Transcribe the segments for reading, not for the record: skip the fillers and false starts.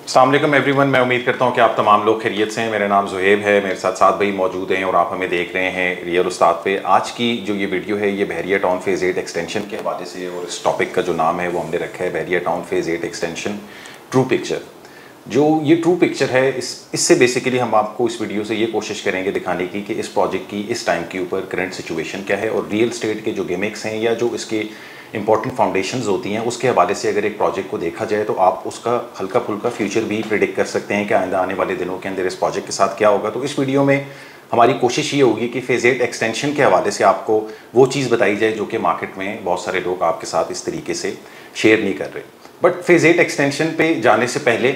अस्सलाम वालेकुम एवरीवन, मैं उम्मीद करता हूँ कि आप तमाम लोग खैरियत से हैं। मेरा नाम ज़ुहैब है, मेरे साथ साथ भाई मौजूद हैं और आप हमें देख रहे हैं रियल उस्ताद पे। आज की जो ये वीडियो है ये बहरिया टाउन फेज़ 8 एक्सटेंशन के हवाले से, और इस टॉपिक का जो नाम है वो हमने रखा है Bahria town phase 8 extension true picture. जो ये ट्रू पिक्चर है इससे बेसिकली हम आपको इस वीडियो से ये कोशिश करेंगे दिखाने की कि इस प्रोजेक्ट की इस टाइम के ऊपर करंट सिचुएशन क्या है, और रियल स्टेट के जो गिमिक्स हैं या जो इसके इंपॉर्टेंट फाउंडेशंस होती हैं उसके हवाले से अगर एक प्रोजेक्ट को देखा जाए तो आप उसका हल्का फुल्का फ्यूचर भी प्रिडिक्ट कर सकते हैं कि आइंदा आने वाले दिनों के अंदर इस प्रोजेक्ट के साथ क्या होगा। तो इस वीडियो में हमारी कोशिश ये होगी कि फेज़ 8 एक्सटेंशन के हवाले से आपको वो चीज़ बताई जाए जो कि मार्केट में बहुत सारे लोग आपके साथ इस तरीके से शेयर नहीं कर रहे। बट फेज़ 8 एक्सटेंशन पे जाने से पहले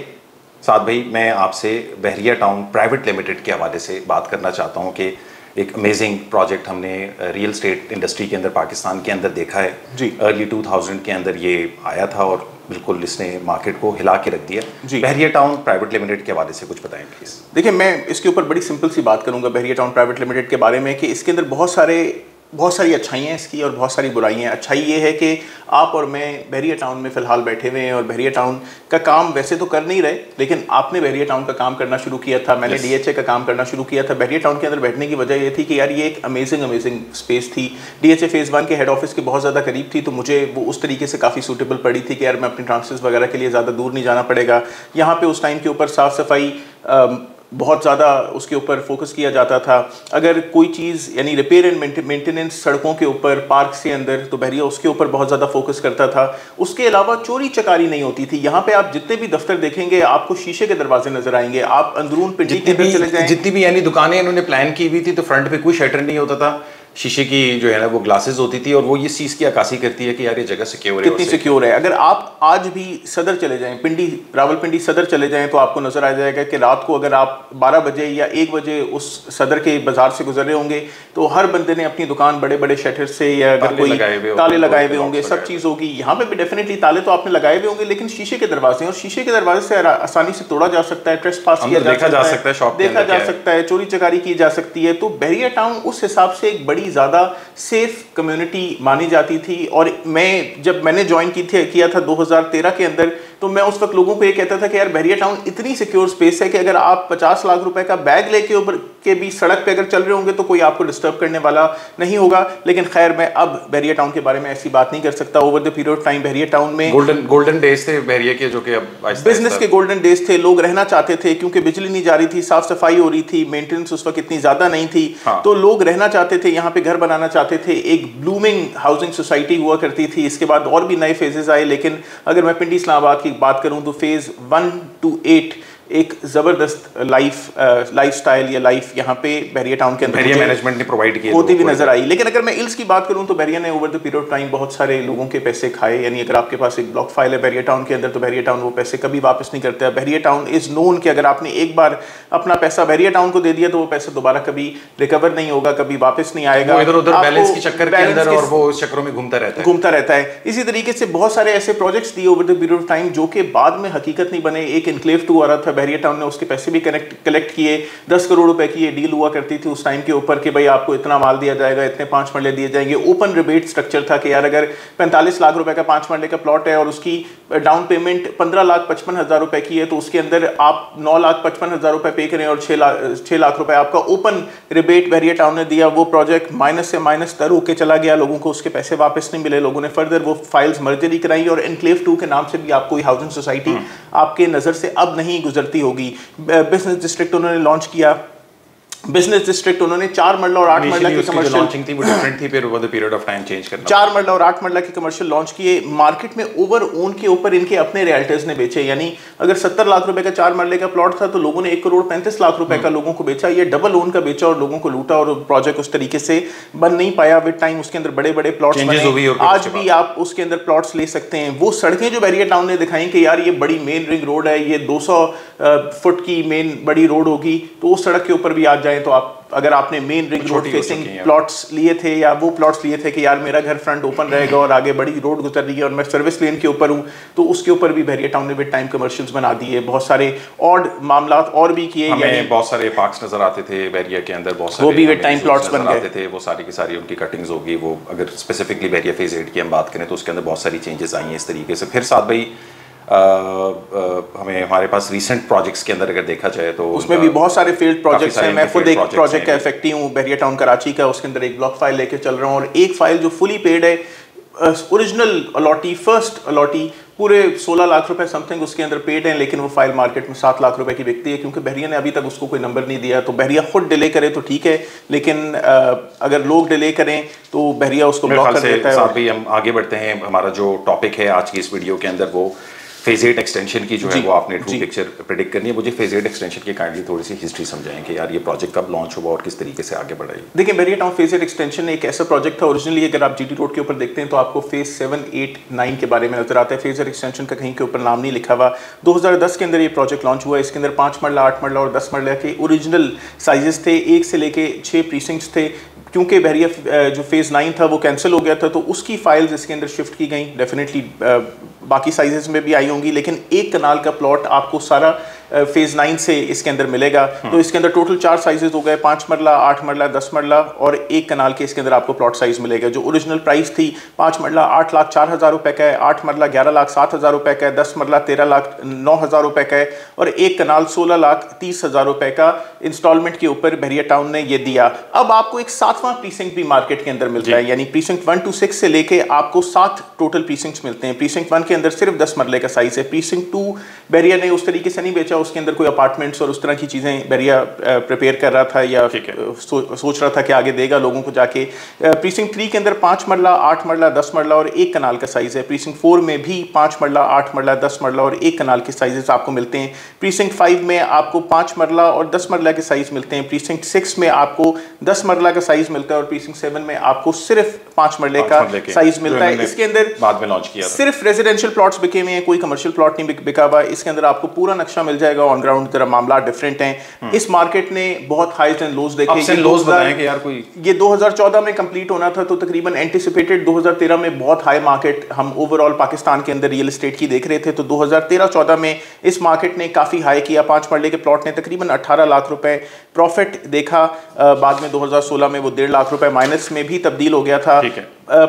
साथ भाई मैं आपसे बहरिया टाउन प्राइवेट लिमिटेड के हवाले से बात करना चाहता हूँ कि एक अमेजिंग प्रोजेक्ट हमने रियल स्टेट इंडस्ट्री के अंदर पाकिस्तान के अंदर देखा है जी। अर्ली 2000 के अंदर ये आया था और बिल्कुल इसने मार्केट को हिला के रख दिया जी। बहरिया टाउन प्राइवेट लिमिटेड के हवाले से कुछ बताएं प्लीज़। देखिए, मैं इसके ऊपर बड़ी सिंपल सी बात करूंगा बहरिया टाउन प्राइवेट लिमिटेड के बारे में कि इसके अंदर बहुत सारी अच्छाइयाँ इसकी और बहुत सारी बुराइयाँ। अच्छाई ये है कि आप और मैं बहरिया टाउन में फ़िलहाल बैठे हुए हैं और बहरिया टाउन का काम वैसे तो कर नहीं रहे, लेकिन आपने बहरिया टाउन का काम करना शुरू किया था, मैंने DHA का काम करना शुरू किया था। बहरिया टाउन के अंदर बैठने की वजह ये थी कि यार ये एक अमेजिंग स्पेस थी। DHA फेज़ 1 के हेड ऑफिस के बहुत ज़्यादा करीब थी, तो मुझे वो उस तरीके से काफ़ी सूटेबल पड़ी थी कि यार मैं अपने ट्रांसफर्स वगैरह के लिए ज़्यादा दूर नहीं जाना पड़ेगा। यहाँ पर उस टाइम के ऊपर साफ़ सफाई बहुत ज़्यादा उसके ऊपर फोकस किया जाता था। अगर कोई चीज़ यानी रिपेयर एंड मेंटेनेंस सड़कों के ऊपर, पार्क के अंदर, तो बहरिया उसके ऊपर बहुत ज़्यादा फोकस करता था। उसके अलावा चोरी चकारी नहीं होती थी। यहाँ पे आप जितने भी दफ्तर देखेंगे आपको शीशे के दरवाजे नजर आएंगे। आप अंदरून पिंडी के अंदर चले जाएं, जितनी भी यानी दुकानें इन्होंने प्लान की हुई थी तो फ्रंट पे कोई शटर नहीं होता था, शीशे की जो है ना वो ग्लासेस होती थी, और वो इस चीज़ की अक्कासी करती है कि यार ये जगह सिक्योर है, कितनी सिक्योर है। अगर आप आज भी सदर चले जाएं, पिंडी रावलपिंडी सदर चले जाएं, तो आपको नजर आ जाएगा कि रात को अगर आप 12 बजे या 1 बजे उस सदर के बाजार से गुजर रहे होंगे तो हर बंदे ने अपनी दुकान बड़े बड़े शटर से या अगर कोई ताले लगाए हुए होंगे, सब चीज़ होगी। यहाँ पे भी डेफिनेटली ताले तो आपने लगाए हुए होंगे, लेकिन शीशे के दरवाजे, और शीशे के दरवाजे से आसानी से तोड़ा जा सकता है, ट्रेसपास किया जा सकता है, चोरी चकारी की जा सकती है। तो बहरिया टाउन उस हिसाब से एक बड़ी ज़्यादा सेफ कम्युनिटी मानी जाती थी। और जब मैंने ज्वाइन किया था 2013 के अंदर, तो मैं उस वक्त लोगों को ये कहता था कि यार बहरिया टाउन इतनी सिक्योर स्पेस है कि अगर आप 50 लाख रुपए का बैग लेके ऊपर के भी सड़क पे अगर चल रहे होंगे तो कोई आपको डिस्टर्ब करने वाला नहीं होगा। लेकिन खैर, मैं अब बहरिया टाउन के बारे में ऐसी बात नहीं कर सकता। Over the period of time Bahria town में गोल्डन डेज थे बहरिया के, जो कि अब बिजनेस के गोल्डन डेज थे। लोग रहना चाहते थे क्योंकि बिजली नहीं जा रही थी, साफ सफाई हो रही थी, मेंटेनेंस उस वक्त इतनी ज्यादा नहीं थी। तो लोग रहना चाहते थे, यहाँ पे घर बनाना चाहते थे। एक ब्लूमिंग हाउसिंग सोसाइटी हुआ करती थी। इसके बाद और भी नए फेजेस आए, लेकिन अगर मैं पिंडी इस्लामाबाद की बात करूं तो फेज़ 1 to 8 एक ज़बरदस्त लाइफ स्टाइल या लाइफ यहाँ पे बहरिया टाउन के अंदर मैनेजमेंट ने प्रोवाइड की होती भी नजर आई। लेकिन अगर मैं इल्स की बात करूँ तो बहरिया ने over the period of time बहुत सारे लोगों के पैसे खाए। यानी अगर आपके पास एक ब्लॉक फाइल है बहरिया टाउन के अंदर, तो बहरिया टाउन वो पैसे कभी वापस नहीं करता है। बहरिया टाउन इज़ नोन कि अगर आपने एक बार अपना पैसा बहरिया टाउन को दे दिया तो वो पैसा दोबारा कभी रिकवर नहीं होगा, कभी वापस नहीं आएगा। इधर उधर बैलेंस के चक्कर के अंदर और वो चक्करों में घूमता रहता है। इसी तरीके से बहुत सारे ऐसे प्रोजेक्ट्स दिए over the period of time जो कि बाद में हकीकत नहीं बने। एक इनक्लेव 2 आ रहा था, बहरिया टाउन ने उसके पैसे भी कलेक्ट किए। 10 करोड़ रुपए की ये डील हुआ करती थी उस टाइम के ऊपर कि भाई आपको इतना माल दिया जाएगा, इतने 5 मरले दिए जाएंगे। ओपन रिबेट स्ट्रक्चर था कि यार अगर 45 लाख रुपए का 5 मरले का प्लॉट है और उसकी डाउन पेमेंट 15,55,000 रुपए की है, तो उसके अंदर आप 9,55,000 रुपए पे करें और 6 लाख रुपए आपका ओपन रिबेट बहरिया टाउन ने दिया। वो प्रोजेक्ट माइनस से माइनस तर होकर चला गया, लोगों को उसके पैसे वापस नहीं मिले। लोगों ने फर्दर वो फाइल्स मर्जरी कराई और एनक्लेव 2 के नाम से भी आपको हाउसिंग सोसाइटी आपके नज़र से अब नहीं गुजरती होगी। बिजनेस डिस्ट्रिक्ट उन्होंने लॉन्च किया। बिजनेस डिस्ट्रिक्ट उन्होंने 4 मरला और 8 मरला की कमर्शियल लॉन्चिंग थी, वो डिफरेंट थी, फिर over the period of time change करना। 4 मरला और 8 मरला के कमर्शियल लॉन्च किए। मार्केट में ओवर ओन के ऊपर इनके अपने रियल्टर्स ने बेचे। यानी अगर 70 लाख रुपए का 4 मरले का प्लॉट था तो लोगों ने 1 करोड़ 35 लाख रुपए का लोगों को बेचा। ये डबल ओन का बेचा और लोगों को लूटा, और प्रोजेक्ट उस तरीके से बन नहीं पाया। विद टाइम उसके अंदर बड़े बड़े प्लॉट्स बने। आज भी आप उसके अंदर प्लॉट्स ले सकते हैं। वो सड़कें जो बहरिया टाउन ने दिखाई कि यार ये बड़ी मेन रिंग रोड है, ये 200 फुट की मेन बड़ी रोड होगी, तो उस सड़क के ऊपर भी आ जाए तो आप अगर आपने main ring road facing plots लिए थे या वो प्लॉट्स लिए थे कि यार मेरा घर फ्रंट ओपन रहेगा और आगे बड़ी रोड गुजर रही है और मैं सर्विस लेन के ऊपर हूँ, तो उसके ऊपर भी बहरिया टाउन ने विद टाइम कमर्शियल्स बना दिए। बहुत सारे ऑड मामला और भी किए। हमें बहुत सारे पार्क्स नजर आते थे बहरिया के अंदर, बहुत सारे वो भी विद टाइम प्लॉट्स बन गए थे। वो सारी की सारी उनकी कटिंग्स होगी। वो अगर स्पेसिफिकली बहरिया फेज 8 की हम बात करें तो उसके अंदर बहुत सारी चेंजेस आई हैं इस तरीके से। फिर साथ भाई हमें हमारे पास रिसेंट प्रोजेक्ट्स के अंदर अगर देखा जाए तो उसमें भी बहुत सारे फील्ड प्रोजेक्ट्स हैं। मैं खुद एक प्रोजेक्ट का इफेक्टी हूँ बहरिया टाउन कराची का, उसके अंदर एक ब्लॉक फाइल लेके चल रहा हूँ और एक फाइल जो फुली पेड है, ओरिजिनल अलॉटी, फर्स्ट अलॉटी, पूरे 16 लाख रुपए समथिंग उसके अंदर पेड हैं, लेकिन वो फाइल मार्केट में 7 लाख रुपए की बिकती है क्योंकि बहरिया ने अभी तक उसको कोई नंबर नहीं दिया। तो बहरिया खुद डिले करे तो ठीक है, लेकिन अगर लोग डिले करें तो बहरिया उसको ब्लॉक कर देता है। साथ भी हम आगे बढ़ते हैं, हमारा जो टॉपिक है आज की इस वीडियो के अंदर वो फेज 8 एक्सटेंशन की जो है वो आपने ट्रू पिक्चर प्रेडिक्ट करनी है। मुझे फेज 8 एक्सटेंशन की काइंडली थोड़ी सी हिस्ट्री समझाएं कि यार ये प्रोजेक्ट कब लॉन्च हुआ और किस तरीके से आगे बढ़ाई। देखिए बहरिया टाउन फेज 8 एक्सटेंशन एक ऐसा प्रोजेक्ट था, ओरिजिनली अगर आप जीटी रोड के ऊपर देखते हैं तो आपको फेज 7, 8, 9 के बारे में नजर आता है। फेज 8 एक्सटेंशन का कहीं के ऊपर नाम नहीं लिखा हुआ। 2010 के अंदर ये प्रोजेक्ट लॉन्च हुआ। इसके अंदर 5 मरला, 8 मरला और 10 मरला के ओरिजिनल साइजेस थे, 1 से लेके 6 प्रीसिंक्ट्स थे। क्योंकि बहरिया जो फेज़ 9 था वो कैंसिल हो गया था तो उसकी फाइल्स इसके अंदर शिफ्ट की गई। डेफिनेटली बाकी साइजेस में भी आई होंगी, लेकिन एक कनाल का प्लॉट आपको सारा फेज़ 9 से इसके अंदर मिलेगा। तो इसके अंदर टोटल 4 साइजेस हो गए, 5 मरला, 8 मरला, 10 मरला और एक कनाल के इसके अंदर आपको प्लॉट साइज मिलेगा। जो ओरिजिनल प्राइस थी 5 मरला 8,04,000 रुपए का है, 8 मरला 11,07,000 रुपए का है, 10 मरला 13,09,000 रुपए का है और एक कनाल 16,30,000 रुपए का इंस्टॉलमेंट के ऊपर बहरिया टाउन ने ये दिया। अब आपको एक 7वां प्रीसिंक्ट भी मार्केट के अंदर मिलता है, यानी प्रीसिंक्ट 1 to 6 से लेके आपको 7 टोटल प्रीसिंक्ट्स मिलते हैं। प्रीसिंक्ट 1 के अंदर सिर्फ 10 मरले का साइज है। प्रीसिंक्ट 2 बहरिया ने उस तरीके से नहीं बेचा, उसके अंदर कोई अपार्टमेंट्स और उस तरह की चीज़ें बहरिया प्रिपेयर कर रहा था या सोच रहा था कि आगे देगा लोगों को जाके। प्रीसिंक्ट 3 के अंदर 5 मरला, 8 मरला, 10 मरला और एक कनाल का साइज है। प्रीसिंक्ट 4 में भी 5 मरला, 8 मरला, 10 मरला और एक कनाल के साइजेस आपको मिलते हैं। प्रीसिंक्ट 5 में आपको 5 मरला और 10 मरला के साइज मिलते हैं। प्रीसिंक्ट 6 में आपको 10 मरला का साइज मिलता है और प्रीसिंक्ट 7 में आपको सिर्फ 5 मरले का साइज मिलता है। इसके अंदर बाद में लॉन्च किया सिर्फ रेजिडेंशियल प्लॉट्स बिके हुए हैं, कोई कमर्शियल प्लॉट नहीं बिका हुआ। इसके अंदर आपको पूरा नक्शा मिल जाएगा, ऑन ग्राउंड तरह मामला डिफरेंट हैं। इस मार्केट ने बहुत हाइज एंड लोज देखे। ये 2014 में कंप्लीट होना था तो तकरीबन एंटिसिपेटेड 2013 में बहुत हाई मार्केट हम ओवरऑल पाकिस्तान के अंदर रियल एस्टेट की देख रहे थे। तो 2013-14 में इस मार्केट ने काफ़ी हाई किया। 5 मरले के प्लॉट ने तकरीबन 18 लाख रुपए प्रॉफिट देखा। बाद में 2016 में वो 1.5 लाख रुपए माइनस में भी तब्दील हो गया था।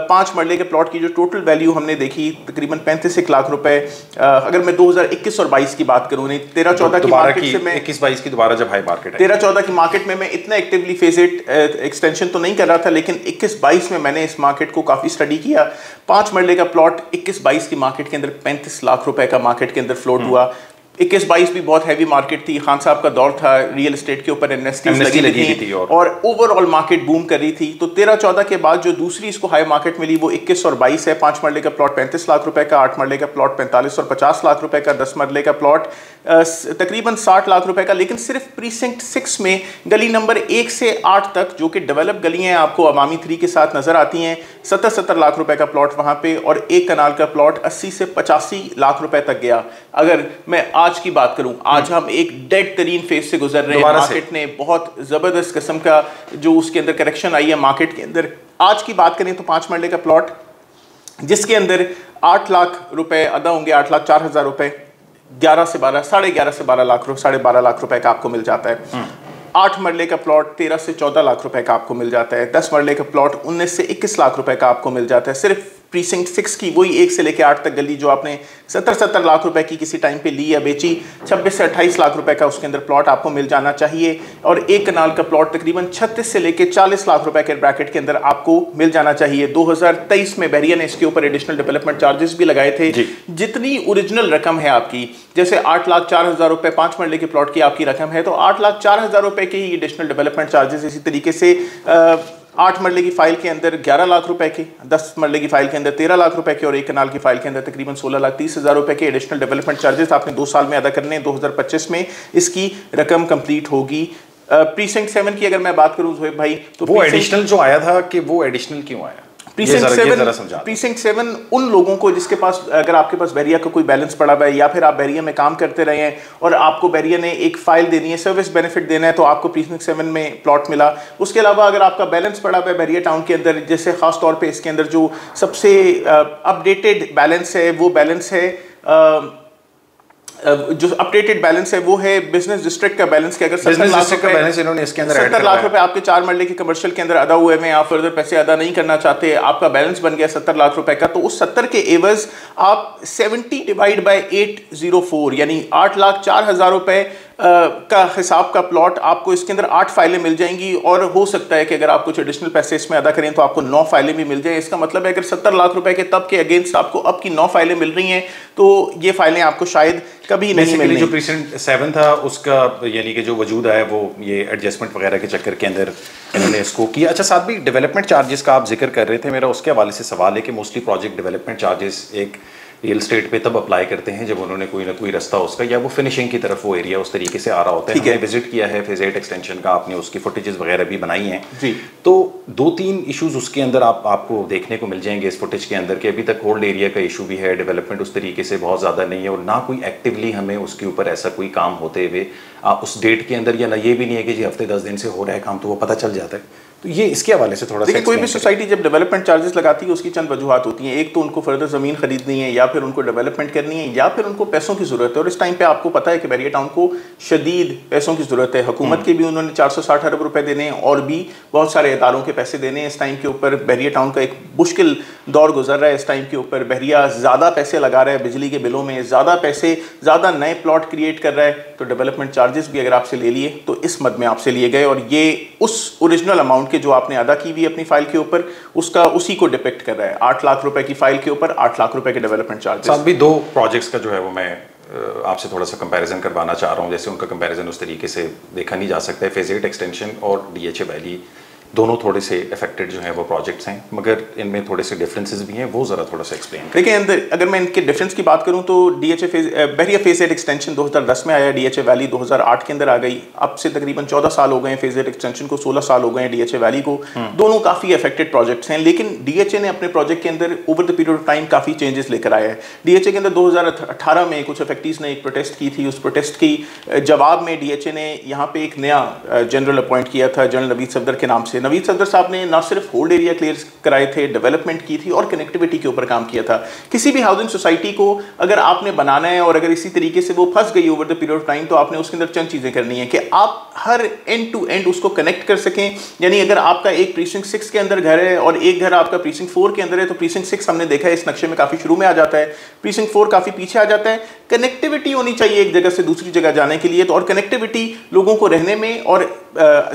5 मरले के प्लॉट की जो टोटल वैल्यू हमने देखी तकरीबन 35 लाख रुपए। अगर मैं 2021 और 22 की बात करूं, नहीं 13-14 की मार्केट से मैं 21-22 की दोबारा जब हाई मार्केट 13-14 की मार्केट में मैं इतना एक्टिवली फेज 8 एक्सटेंशन तो नहीं कर रहा था, लेकिन 21-22 में मैंने इस मार्केट को काफ़ी स्टडी किया। 5 मरले का प्लॉट 21-22 की मार्केट के अंदर 35 लाख रुपए का मार्केट के अंदर फ्लोट हुआ। 21-22 भी बहुत हैवी मार्केट थी, खान साहब का दौर था, रियल एस्टेट के ऊपर एमनेस्टी लगी थी और ओवरऑल मार्केट बूम कर रही थी। तो 13-14 के बाद जो दूसरी इसको हाई मार्केट मिली वो 21 और 22 है। 5 मरले का प्लॉट 35 लाख रुपए का, 8 मरले का प्लॉट 45 और 50 लाख रुपए का, 10 मरले का प्लॉट तकरीबन 60 लाख रुपए का। लेकिन सिर्फ प्रीसिंक्ट 6 में गली नंबर 1 से 8 तक जो कि डेवलप गलियाँ आपको अवामी 3 के साथ नजर आती हैं, 70 लाख रुपए का प्लॉट वहाँ पे और एक कनाल का प्लॉट 80 से 85 लाख रुपए तक गया। अगर मैं आज की बात करूं, आज हम एक डेड तरीन फेज से गुजर रहे हैं। मार्केट ने बहुत जबरदस्त किस्म का जो उसके अंदर करेक्शन आई है मार्केट के अंदर। आज की बात करें तो 5 मरले का प्लॉट जिसके अंदर 8 लाख रुपए अदा होंगे, 8,04,000 रुपए, 11 से 12, 11.5 से 12 लाख, 12.5 लाख रुपए का आपको मिल जाता है। 8 मरले का प्लॉट 13 से 14 लाख रुपए का आपको मिल जाता है। 10 मरले का प्लॉट 19 से 21 लाख रुपए का आपको मिल जाता है। सिर्फ प्रीसिंक्ट 6 की वही 1 से लेकर 8 तक गली जो आपने 70 लाख रुपए की किसी टाइम पे ली या बेची, 26 से 28 लाख रुपए का उसके अंदर प्लॉट आपको मिल जाना चाहिए और एक कनाल का प्लॉट तकरीबन 36 से लेकर 40 लाख रुपए के ब्रैकेट के अंदर आपको मिल जाना चाहिए। 2023 में बहरिया ने इसके ऊपर एडिशनल डेवलपमेंट चार्जेस भी लगाए थे। जितनी ओरिजिनल रकम है आपकी, जैसे 8,04,000 रुपए 5 मरले के प्लॉट की आपकी रकम है, तो 8,04,000 रुपए के ही एडिशनल डेवलपमेंट चार्जेस। इसी तरीके से 8 मरले की फाइल के अंदर 11 लाख रुपए के, 10 मरले की फाइल के अंदर 13 लाख रुपए के और एक कनाल की फाइल के अंदर तकरीबन 16,30,000 रुपए के एडिशनल डेवलपमेंट चार्जेस आपने 2 साल में अदा करने हैं। 2025 में इसकी रकम कंप्लीट होगी। प्रीसिंक्ट 7 की अगर मैं बात करूं जोहेब भाई, तो वो एडिशनल जो आया था कि वो एडिशनल क्यों आया? प्रीसिंक्ट 7 उन लोगों को जिसके पास, अगर आपके पास बहरिया का कोई बैलेंस पड़ा हुआ है या फिर आप बहरिया में काम करते रहे हैं और आपको बहरिया ने एक फाइल देनी है, सर्विस बेनिफिट देना है, तो आपको प्रीसिंक्ट 7 में प्लॉट मिला। उसके अलावा अगर आपका बैलेंस पड़ा हुआ है बहरिया टाउन के अंदर, जैसे खास तौर पे इसके अंदर जो सबसे अपडेटेड बैलेंस है वो बैलेंस है जो अपडेटेड बैलेंस है वो है बिजनेस डिस्ट्रिक्ट का बैलेंस के अगर 70 लाख का बैलेंस इन्होंने इसके अंदर 70 लाख रुपए आपके 4 मरले के कमर्शियल के अंदर अदा हुए में, आप फर्दर पैसे अदा नहीं करना चाहते, आपका बैलेंस बन गया 70 लाख रुपए का, तो उस 70 के एवज आप 70 डिवाइड बाय 804 यानी 8,04,000 रुपए का हिसाब का प्लॉट आपको इसके अंदर 8 फाइलें मिल जाएंगी। और हो सकता है कि अगर आप कुछ एडिशनल पैसे इसमें अदा करें तो आपको 9 फाइलें भी मिल जाए। इसका मतलब है अगर 70 लाख रुपए के तब के अगेंस्ट आपको अब की 9 फाइलें मिल रही हैं तो ये फाइलें आपको शायद कभी नहीं मिलेंगी। जो प्रीसेंट 7 था उसका यानी कि जो वजूद है वो ये एडजस्टमेंट वगैरह के चक्कर के अंदर इन्होंने इसको किया। अच्छा, साथ भी डेवलपमेंट चार्जेस का आप जिक्र कर रहे थे, मेरा उसके हवाले से सवाल है कि मोस्टली प्रोजेक्ट डेवलपमेंट चार्जेस एक रियल स्टेट पे तब अप्लाई करते हैं जब उन्होंने कोई ना कोई रास्ता उसका या वो फिनिशिंग की तरफ वो एरिया उस तरीके से आ रहा होता है। हमने विजिट किया है फेज 8 एक्सटेंशन का, आपने उसकी फुटेजेस वगैरह भी बनाई हैं जी। तो 2-3 इश्यूज उसके अंदर आपको देखने को मिल जाएंगे इस फुटेज के अंदर कि अभी तक होल्ड एरिया का इशू भी है, डेवलपमेंट उस तरीके से बहुत ज़्यादा नहीं है और ना कोई एक्टिवली हमें उसके ऊपर ऐसा कोई काम होते हुए उस डेट के अंदर, या ना ये भी नहीं है कि जी हफ्ते 10 दिन से हो रहा है काम तो वो पता चल जाता है। तो ये इसके हवाले से थोड़ा सा कोई भी सोसाइटी जब डेवलपमेंट चार्जेस लगाती है उसकी चंद वजूहत होती हैं। एक तो उनको फर्दर ज़मीन खरीदनी है या फिर उनको डेवलपमेंट करनी है या फिर उनको पैसों की ज़रूरत है। और इस टाइम पे आपको पता है कि बहरिया टाउन को शदीद पैसों की ज़रूरत है। हुकूमत के भी उन्होंने 460 अरब रुपए देने हैं और भी बहुत सारे इदारों के पैसे देने हैं। इस टाइम के ऊपर बहरिया टाउन का एक मुश्किल दौर गुजर रहा है। इस टाइम के ऊपर बहरिया ज़्यादा पैसे लगा रहा है बिजली के बिलों में, ज़्यादा पैसे, ज़्यादा नए प्लॉट क्रिएट कर रहा है। तो डेवलपमेंट चार्जेस भी अगर आपसे ले लिए तो इस मद में आपसे लिए गए और ये उस ओरिजिनल अमाउंट के जो आपने अदा की भी अपनी फाइल के ऊपर उसका उसी को डिपिक्ट कर रहा है। 8 लाख रुपए की फाइल के ऊपर 8 लाख रुपए के डेवलपमेंट चार्जेस। साथ भी 2 प्रोजेक्ट्स का जो है वो मैं आपसे थोड़ा सा कंपैरिजन करवाना चाह रहा हूँ। जैसे उनका कंपैरिजन उस तरीके से देखा नहीं जा सकता है। फेज 8 एक्सटेंशन और DHA वैली दोनों थोड़े से अफेक्टेड जो हैं वो प्रोजेक्ट्स हैं, मगर इनमें थोड़े से डिफरेंसेस भी हैं, वो ज़रा थोड़ा सा एक्सप्लेन करें। देखिए अंदर अगर मैं इनके डिफरेंस की बात करूं तो DHA बहरिया फेज 8 एक्सटेंशन 2010 में आया, DHA वैली 2008 के अंदर आ गई। अब से तकरीबन 14 साल हो गए हैं फेज 8 एक्सटेंशन को, 16 साल हो गए हैं DHA वैली को। दोनों काफ़ी अफेक्टेड प्रोजेक्ट्स हैं, लेकिन DHA ने अपने प्रोजेक्ट के अंदर over the period of time काफ़ी चेंजेस लेकर आया है। DHA के अंदर 2018 में कुछ अफेक्टीज ने एक प्रोटेस्ट की थी। उस प्रोटेस्ट की जवाब में DHA ने यहाँ पे एक नया जनरल अपॉइंट किया था जनरल नवीद सफदर के नाम से। नवीद सफदर साहब ने ना सिर्फ होल्ड एरिया क्लियर कराए थे, डेवलपमेंट की थी और कनेक्टिविटी के ऊपर काम किया था। किसी भी हाउसिंग सोसाइटी को अगर आपने बनाना है और अगर इसी तरीके से वो फंस गई over the period of time तो आपने उसके अंदर चंद चीज़ें करनी है कि आप हर एंड टू एंड उसको कनेक्ट कर सकें। यानी अगर आपका एक प्रीसिंक्ट 6 के अंदर घर है और एक घर आपका प्रीसिंक्ट 4 के अंदर है तो प्रीसिंक्ट 6 हमने देखा है इस नक्शे में काफ़ी शुरू में आ जाता है, प्रीसिंक्ट 4 काफ़ी पीछे आ जाता है। कनेक्टिविटी होनी चाहिए एक जगह से दूसरी जगह जाने के लिए, तो और कनेक्टिविटी लोगों को रहने में और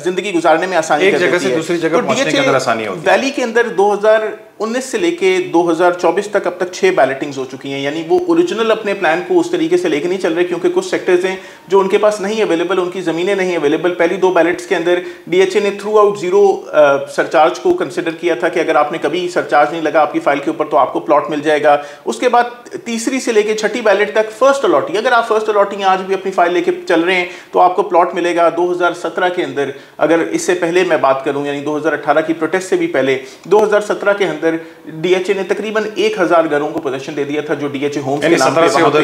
जिंदगी गुजारने में आसानी एक जगह से दूसरी जगह पहुंचने के अंदर आसानी होती है। वैली के अंदर 2019 से लेके 2024 तक अब तक 6 बैलेटिंग्स हो चुकी हैं। यानी वो ओरिजिनल अपने प्लान को उस तरीके से लेके नहीं चल रहे क्योंकि कुछ सेक्टर्स हैं जो उनके पास नहीं अवेलेबल, उनकी ज़मीनें नहीं अवेलेबल। पहली 2 बैलेट्स के अंदर DHA ने थ्रू आउट जीरो सरचार्ज को कंसिडर किया था कि अगर आपने कभी सरचार्ज नहीं लगा आपकी फाइल के ऊपर तो आपको प्लॉट मिल जाएगा। उसके बाद तीसरी से लेके छठी बैलेट तक फर्स्ट अलॉटिंग, अगर आप फर्स्ट अलॉटिंग आज भी अपनी फाइल लेके चल रहे हैं तो आपको प्लॉट मिलेगा। 2017 के अंदर, अगर इससे पहले मैं बात करूं यानी 2018 की प्रोटेस्ट से भी पहले 2017 के अंदर DHA ने तकरीबन 1000 घरों को पोजीशन दे दिया था जो DHA होम्स के नाम पे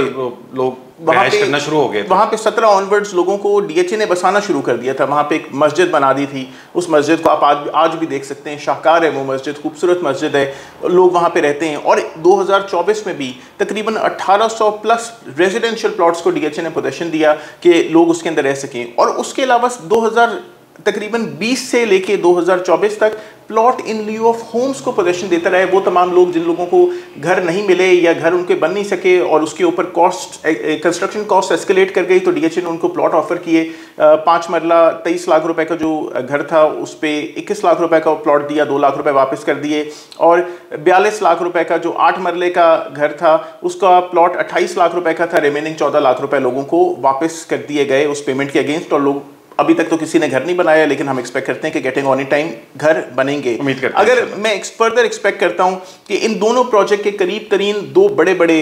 लोग करना शुरू हो गए। वहाँ पे 17 ऑनवर्ड्स लोगों को DHA ने बसाना शुरू कर दिया था। वहाँ पे एक मस्जिद बना दी थी, उस मस्जिद को आप आज भी देख सकते हैं, शाहकार है वो मस्जिद, खूबसूरत मस्जिद है, लोग वहाँ पे रहते हैं। और 2024 में भी तकरीबन 1800 प्लस रेजिडेंशियल प्लॉट्स को DHA ने पोजीशन दिया कि लोग उसके अंदर रह सकें। और उसके अलावा तकरीबन 20 से लेके 2024 तक plot in lieu of homes को पोजीशन देता रहा है। वो तमाम लोग जिन लोगों को घर नहीं मिले या घर उनके बन नहीं सके और उसके ऊपर कॉस्ट, कंस्ट्रक्शन कॉस्ट एस्केलेट कर गई तो DHA ने उनको प्लॉट ऑफर किए। 5 मरला 23 लाख रुपए का जो घर था उस पर 21 लाख रुपए का प्लॉट दिया, 2 लाख रुपए वापस कर दिए। और 42 लाख रुपए का जो 8 मरले का घर था उसका प्लॉट 28 लाख रुपए का था, रिमेनिंग 14 लाख रुपए लोगों को वापस कर दिए गए उस पेमेंट के अगेंस्ट। और लोग अभी तक तो किसी ने घर नहीं बनाया लेकिन हम एक्सपेक्ट करते हैं कि गेटिंग ऑन इन टाइम घर बनेंगे। अगर मैं फर्दर एक्सपेक्ट करता हूं कि इन दोनों प्रोजेक्ट के करीब तरीन 2 बड़े बड़े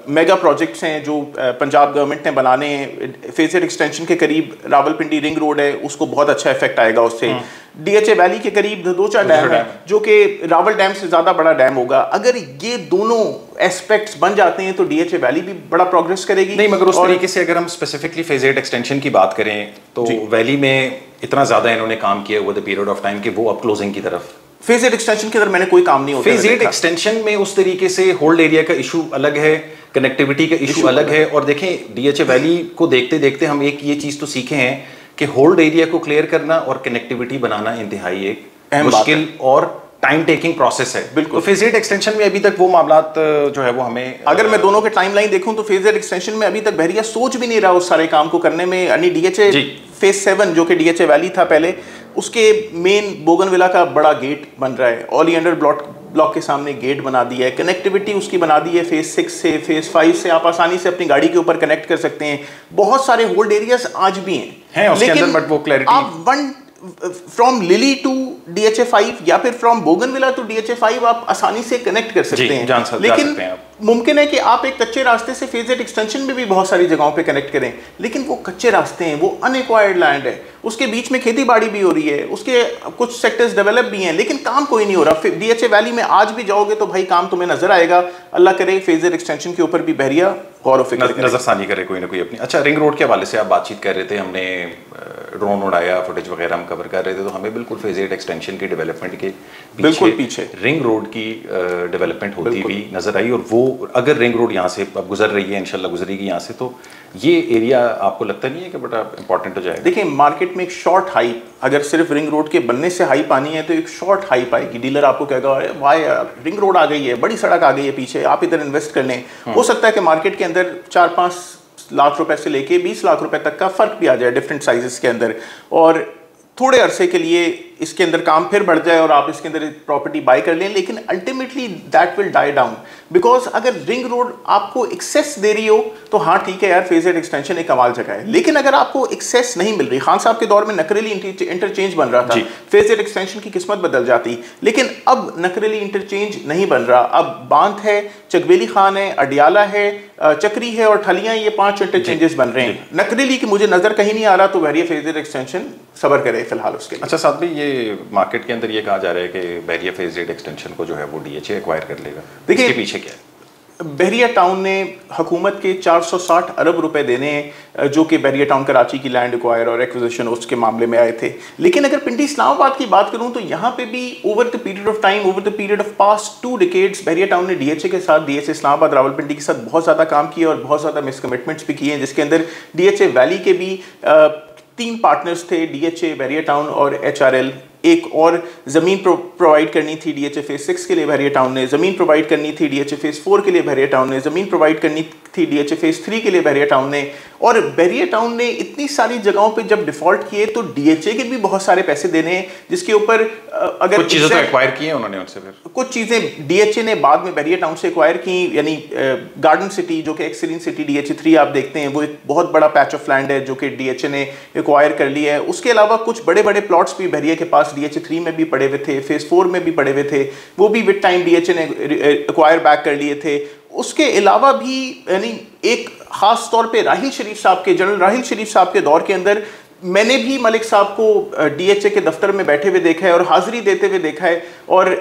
मेगा प्रोजेक्ट्स हैं जो पंजाब गवर्नमेंट ने बनाने हैं। फेज 8 एक्सटेंशन के करीब रावलपिंडी रिंग रोड है, उसको बहुत अच्छा इफेक्ट आएगा उससे। DHA वैली के करीब धदोचा डैम है जो कि रावल डैम से ज़्यादा बड़ा डैम होगा। अगर ये दोनों एस्पेक्ट्स बन जाते हैं तो DHA वैली भी बड़ा प्रोग्रेस करेगी। नहीं, मगर उस तरीके से अगर हम स्पेसिफिकली फेज 8 एक्सटेंशन की बात करें तो वैली में इतना ज़्यादा इन्होंने काम किया over the period of time कि वो अब क्लोजिंग की तरफ फेज 8 एक्सटेंशन के अंदर मैंने कोई काम नहीं होता। फेज 8 एक्सटेंशन में उस तरीके से होल्ड एरिया का इशू अलग है, कनेक्टिविटी का इशू अलग है। और देखें डीएचए वैली को देखते देखते हम एक ये चीज तो सीखे हैं कि होल्ड एरिया को क्लियर करना और कनेक्टिविटी बनाना इंतहाई एक मुश्किल और टाइम टेकिंग प्रोसेस है। बिल्कुल। तो फेज 8 एक्सटेंशन में अभी तक वो मामलात जो है वो हमें, अगर मैं दोनों के टाइमलाइन देखूं तो फेज 8 एक्सटेंशन में अभी तक बहरिया सोच भी नहीं रहा उस सारे काम को करने में। यानी डीएचए फेज 7 जो कि डीएचए वैली था पहले, उसके मेन बोगनविला का बड़ा गेट बन रहा है, ओलियंडर ब्लॉक के सामने गेट बना दिया है, कनेक्टिविटी उसकी बना दी है फेज 6 से, फेज 5 से आप आसानी से अपनी गाड़ी के ऊपर कनेक्ट कर सकते हैं। बहुत सारे होल्ड एरियाज आज भी हैं उसके अंदर, बट वो क्लैरिटी आप फ्रॉम लिली टू डीएचए 5 या फिर फ्रॉम बोगनविला टू डीएचए 5 आप आसानी से कनेक्ट कर सकते हैं। लेकिन मुमकिन है कि आप एक कच्चे रास्ते से फेज 8 एक्सटेंशन में भी बहुत सारी जगहों पे कनेक्ट करें, लेकिन वो कच्चे रास्ते हैं, वो अनएक्वायर्ड लैंड है, उसके बीच में खेती बाड़ी भी हो रही है, उसके कुछ सेक्टर्स डेवलप भी हैं, लेकिन काम कोई नहीं हो रहा। डीएचए वैली में आज भी जाओगे तो भाई काम तुम्हें नजर आएगा। अल्लाह करे फेज 8 एक्सटेंशन के ऊपर भी बहरिया गौर व फिक्र नजरसानी करे कोई ना कोई अपनी। अच्छा, रिंग रोड के हवाले से आप बातचीत कर रहे थे, हमने ड्रोन उड़ाया, फुटेज वगैरह हम कवर कर रहे थे, तो हमें बिल्कुल फेज 8 एक्सटेंशन के डेवलपमेंट के बिल्कुल पीछे रिंग रोड की डेवलपमेंट होती हुई नजर आई। और वो अगर रिंग रोड यहाँ से अब गुजर रही है, इंशाल्लाह गुजरेगी यहाँ से, तो ये एरिया आपको लगता नहीं है कि बड़ा इंपॉर्टेंट हो जाएगा? देखिए, मार्केट में एक शॉर्ट हाइप, अगर सिर्फ रिंग रोड के बनने से हाइप आनी है तो एक शॉर्ट हाइप आएगी। डीलर आपको कहेगा वाह यार रिंग रोड आ गई है, बड़ी सड़क आ गई है पीछे, आप इधर इन्वेस्ट कर लें। हो सकता है कि मार्केट के अंदर 4-5 लाख रुपए से लेके 20 लाख रुपए तक का फर्क भी आ जाए डिफरेंट साइजेस के अंदर, और थोड़े अरसे के लिए इसके अंदर काम फिर बढ़ जाए और आप इसके अंदर प्रॉपर्टी बाय कर लें, लेकिन ultimately that will die down. Because अगर रिंग रोड आपको एक्सेस दे रही हो तो हाँ ठीक है यार, फेज 8 एक्सटेंशन एक कमाल जगह है, लेकिन अगर आपको एक्सेस नहीं मिल रही, खान साहब के दौर में नकरेली इंटरचेंज बन रहा था, फेज 8 एक्सटेंशन की किस्मत बदल जाती, लेकिन अब नकरेली इंटरचेंज नहीं बन रहा। अब बांध है, चकबेली खान है, अडियाला है, चक्री है और ठलियां, ये 5 इंटरचेंजेस बन रहे हैं। नकरेली की मुझे नजर कहीं नहीं आ रहा, तो बहरिया फेज 8 एक्सटेंशन सबर करे फिलहाल उसके लिए। अच्छा साथ भी ये मार्केट के अंदर ये कहा जा रहा है कि बहरिया फेज 8 एक्सटेंशन को जो है वो डीएचए एक्वायर कर लेगा, इसके पीछे क्या है? बहरिया टाउन ने हुकूमत के 460 अरब रुपए देने हैं, जो कि बहरिया टाउन कराची की लैंड एक्वायर और एक्विजिशन उसके मामले में आए थे। लेकिन अगर पिंडी इस्लामाबाद की बात करूं तो यहाँ पे भी over the period of time, over the period of past 2 decades, Bahria town ने डीएचए के साथ, डीएचए इस्लामाबाद रावलपिंडी के साथ बहुत ज़्यादा काम किया और बहुत ज़्यादा मिसकमिटमेंट्स भी किए हैं, जिसके अंदर डीएचए वैली के भी 3 पार्टनर्स थे, डीएचए, बहरिया टाउन और एचआरएल। एक और ज़मीन प्रोवाइड करनी थी डीएचए फेज 6 के लिए बहरिया टाउन ने, ज़मीन प्रोवाइड करनी थी डीएचए फेज 4 के लिए बहरिया टाउन ने, ज़मीन प्रोवाइड करनी थी डीएचए फेज 3 के लिए बहरिया टाउन ने। और बहरिया टाउन ने इतनी सारी जगहों पे जब डिफॉल्ट किए तो डीएचए के भी बहुत सारे पैसे देने हैं, जिसके ऊपर अगर कुछ चीज़ें तो एक्वायर की हैं उन्होंने उनसे, फिर कुछ चीज़ें डीएचए ने बाद में बहरिया टाउन से एक्वायर की। यानी गार्डन सिटी जो कि एक्सीलेंट सिटी डीएचए 3 आप देखते हैं, वो एक बहुत बड़ा पैच ऑफ लैंड है जो कि डीएचए ने एक्वायर कर लिया है। उसके अलावा कुछ बड़े बड़े प्लॉट्स भी बहरिया के पास डीएचए 3 में भी पड़े हुए थे, फेज 4 में भी पड़े हुए थे, वो भी विद टाइम डीएचए ने एक्वायर बैक कर लिए थे। उसके अलावा भी यानी एक खास तौर पे राहिल शरीफ साहब के, जनरल राहिल शरीफ साहब के दौर के अंदर मैंने भी मलिक साहब को डीएचए के दफ्तर में बैठे हुए देखा है और हाजिरी देते हुए देखा है, और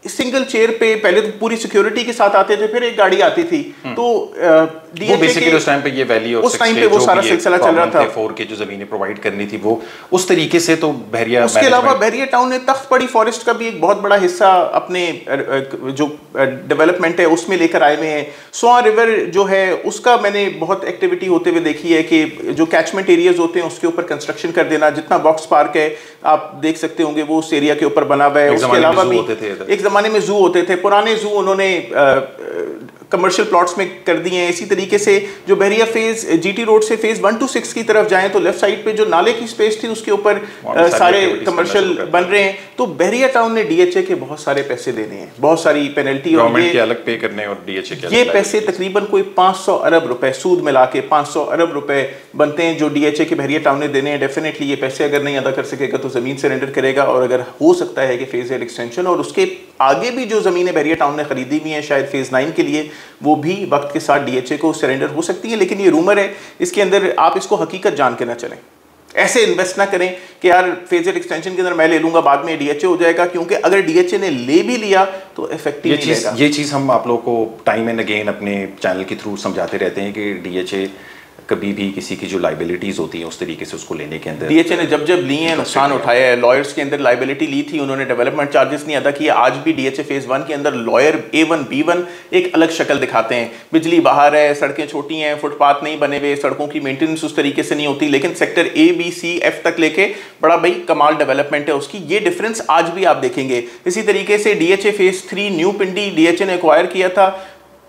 सिंगल चेयर पे पहले तो पूरी सिक्योरिटी के साथ आते थे, फिर एक गाड़ी आती थी, तो डीएचए के उस टाइम पे ये वैली और उस टाइम पे वो सारा सिलसिला चल रहा था, 4 के जो जमीनें प्रोवाइड करनी थी वो उस तरीके से, तो बहरिया, उसके अलावा बहरिया टाउन ने तख्त पड़ी फॉरेस्ट का भी एक बहुत बड़ा हिस्सा अपने जो डेवलपमेंट है उसमें लेकर आए हुए हैं। स्वां रिवर जो है उसका मैंने बहुत एक्टिविटी होते हुए देखी है कि जो कैचमेंट एरियाज होते हैं उसके ऊपर कंस्ट्रक्शन कर देना, जितना बॉक्स पार्क है आप देख सकते होंगे वो उस एरिया के ऊपर बना हुआ है। उसके अलावा भी एक ज़माने में जू होते थे, पुराने जू उन्होंने कमर्शियल प्लॉट्स में कर दिए हैं। इसी तरीके से जो बहरिया फेज जीटी रोड से फेज 1 to 6 की तरफ जाएं तो लेफ्ट साइड पे जो नाले की स्पेस थी उसके ऊपर सारे कमर्शियल बन रहे हैं। तो बहरिया टाउन ने डीएचए के बहुत सारे पैसे देने हैं, बहुत सारी पेनल्टी और ये अलग पे करने और डीएचए के ये पैसे तकरीबन कोई 500 अरब रुपए सूद मिला के 500 अरब रुपए बनते हैं जो डीएचए के बहरिया टाउन ने देने हैं। डेफिनेटली ये पैसे अगर नहीं अदा कर सकेगा तो ज़मीन सरेंडर करेगा, और अगर हो सकता है कि फेज 8 एक्सटेंशन और उसके आगे भी जो ज़मीनें बहरिया टाउन ने खरीदी हुई हैं शायद फेज 9 के लिए, वो भी वक्त के साथ डीएचए को सरेंडर हो सकती है। लेकिन ये रूमर है, इसके अंदर आप इसको हकीकत जान के ना चलें, ऐसे इन्वेस्ट ना करें कि यार फेज 8 एक्सटेंशन के अंदर मैं ले लूंगा बाद में डीएचए हो जाएगा, क्योंकि अगर डीएचए ने ले भी लिया तो इफेक्टिव नहीं रहेगा। ये चीज़ हम आप लोगों को टाइम एंड अगेन अपने चैनल के थ्रू समझाते रहते हैं कि डीएचए कभी भी किसी की जो लाइबिलिटीज़ होती हैं उस तरीके से उसको लेने के अंदर डीएचए ने जब जब ली है नुकसान उठाया है। लॉयर्स के अंदर लाइबिलिटी ली थी, उन्होंने डेवलपमेंट चार्जेस नहीं अदा किए। आज भी डीएचए फेज 1 के अंदर लॉयर A1 B1 एक अलग शक्ल दिखाते हैं। बिजली बाहर है, सड़कें छोटी हैं, फुटपाथ नहीं बने हुए, सड़कों की मेंटेनेंस उस तरीके से नहीं होती, लेकिन sector A B C F तक लेके बड़ा भाई कमाल डेवलपमेंट है उसकी। ये डिफरेंस आज भी आप देखेंगे। इसी तरीके से डीएचए फेज 3 न्यू पिंडी डीएचए ने एक्वायर किया था।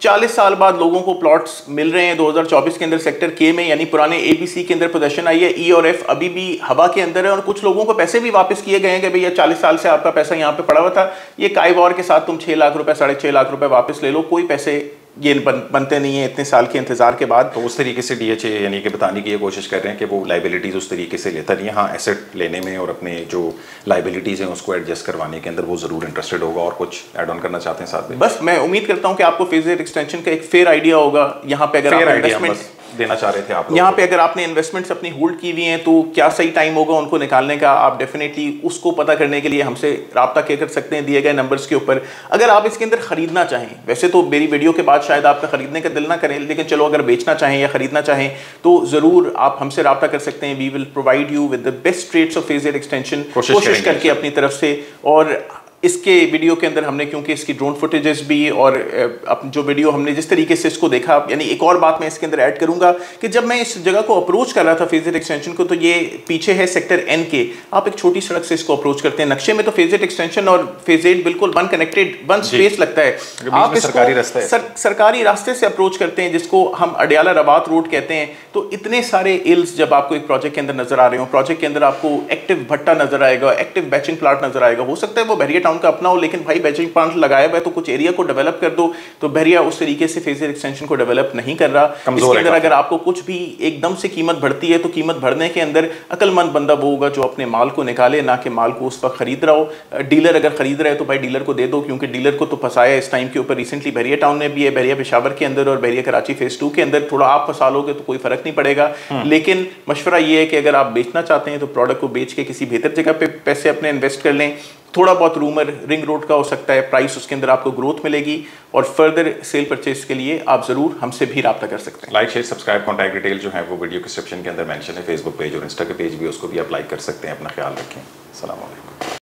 40 साल बाद लोगों को प्लॉट्स मिल रहे हैं। 2024 के अंदर सेक्टर के में यानी पुराने ABC के अंदर पोजीशन आई है। E और F अभी भी हवा के अंदर है और कुछ लोगों को पैसे भी वापस किए गए हैं कि भैया 40 साल से आपका पैसा यहाँ पे पड़ा हुआ था, ये काइवॉर के साथ तुम 6 लाख रुपए 6.5 लाख रुपए वापस ले लो, कोई पैसे ये बनते नहीं है इतने साल के इंतजार के बाद। तो उस तरीके से डीएचए यानी कि बताने की ये कोशिश कर रहे हैं कि वो लाइबिलिटीज़ उस तरीके से लेता नहीं है। हाँ, एसेट लेने में और अपने जो लाइबिलिटीज़ हैं उसको एडजस्ट करवाने के अंदर वो ज़रूर इंटरेस्टेड होगा। और कुछ ऐड ऑन करना चाहते हैं साथ में? बस मैं उम्मीद करता हूँ कि आपको फेज 8 एक्सटेंशन का एक फेयर आइडिया होगा। यहाँ पे अगर आप इन्वेस्टमेंट देना चाह रहे थे आप, यहाँ पे अगर आपने इन्वेस्टमेंट्स अपनी होल्ड की हुई हैं तो क्या सही टाइम होगा उनको निकालने का, आप डेफिनेटली उसको पता करने के लिए हमसे राब्ता क्या कर सकते हैं दिए गए नंबर्स के ऊपर। अगर आप इसके अंदर खरीदना चाहें, वैसे तो मेरी वीडियो के बाद शायद आपका खरीदने का दिल ना करें, लेकिन चलो अगर बेचना चाहें या खरीदना चाहें तो ज़रूर आप हमसे राब्ता कर सकते हैं। We will provide you with the best rates of phase 8 extension, कोशिश करके अपनी तरफ से। और इसके वीडियो के अंदर हमने क्योंकि इसकी ड्रोन फुटेजेस भी और जो वीडियो हमने जिस तरीके से इसको देखा, यानी एक और बात मैं इसके अंदर ऐड करूंगा कि जब मैं इस जगह को अप्रोच कर रहा था फेज 8 एक्सटेंशन को, तो ये पीछे है सेक्टर N के, आप एक छोटी सड़क से इसको अप्रोच करते हैं। नक्शे में तो फेज 8 एक्सटेंशन और फेज 8 बिल्कुल वन कनेक्टेड वन स्पेस लगता है। आप इसको सरकारी रास्ते से अप्रोच करते हैं जिसको हम अडियाला रबात रोड कहते हैं। तो इतने सारे इल्स जब आपको एक प्रोजेक्ट के अंदर नजर आ रहे हो, प्रोजेक्ट के अंदर आपको एक्टिव भट्टा नजर आएगा, एक्टिव बैचिंग प्लांट नजर आएगा, हो सकता है वो बहरिया टाउन का अपना हो, लेकिन भाई बैचिंग प्लांट लगाया हुआ है तो कुछ एरिया को डेवलप कर दो। तो बहरिया उस तरीके से फेज 8 एक्सटेंशन को डेवलप नहीं कर रहा। इसके अंदर अगर आपको कुछ भी एकदम से कीमत बढ़ती है तो कीमत बढ़ने के अंदर अक्लमंद बंदा वो होगा जो अपने माल को निकाले, ना कि माल को उस वक्त खरीद रहा हो। डीलर अगर खरीद रहा है तो भाई डीलर को दे दो, क्योंकि डीलर को तो फंसाया इस टाइम के ऊपर। रिसेंटली बहरिया टाउन में भी है, बहरिया पेशावर के अंदर और बहरिया कराची फेज 2 के अंदर। थोड़ा आप फंसा लोगे तो कोई फर्क नहीं पड़ेगा, लेकिन मशवरा ये है कि अगर आप बेचना चाहते हैं तो प्रोडक्ट को बेच के किसी बेहतर जगह पे पैसे अपने इन्वेस्ट कर लें। थोड़ा बहुत रूमर रिंग रोड का हो सकता है, प्राइस उसके अंदर आपको ग्रोथ मिलेगी और फर्दर सेल परचेज के लिए आप जरूर हमसे भी राब्ता कर सकते हैं। Like share subscribe contact detail जो है वो वीडियो डिस्क्रिप्शन के अंदर मेंशन है। फेसबुक पेज और इंस्टा के पेज भी उसको भी आप लाइक कर सकते हैं। अपना ख्याल रखें। अस्सलाम वालेकुम।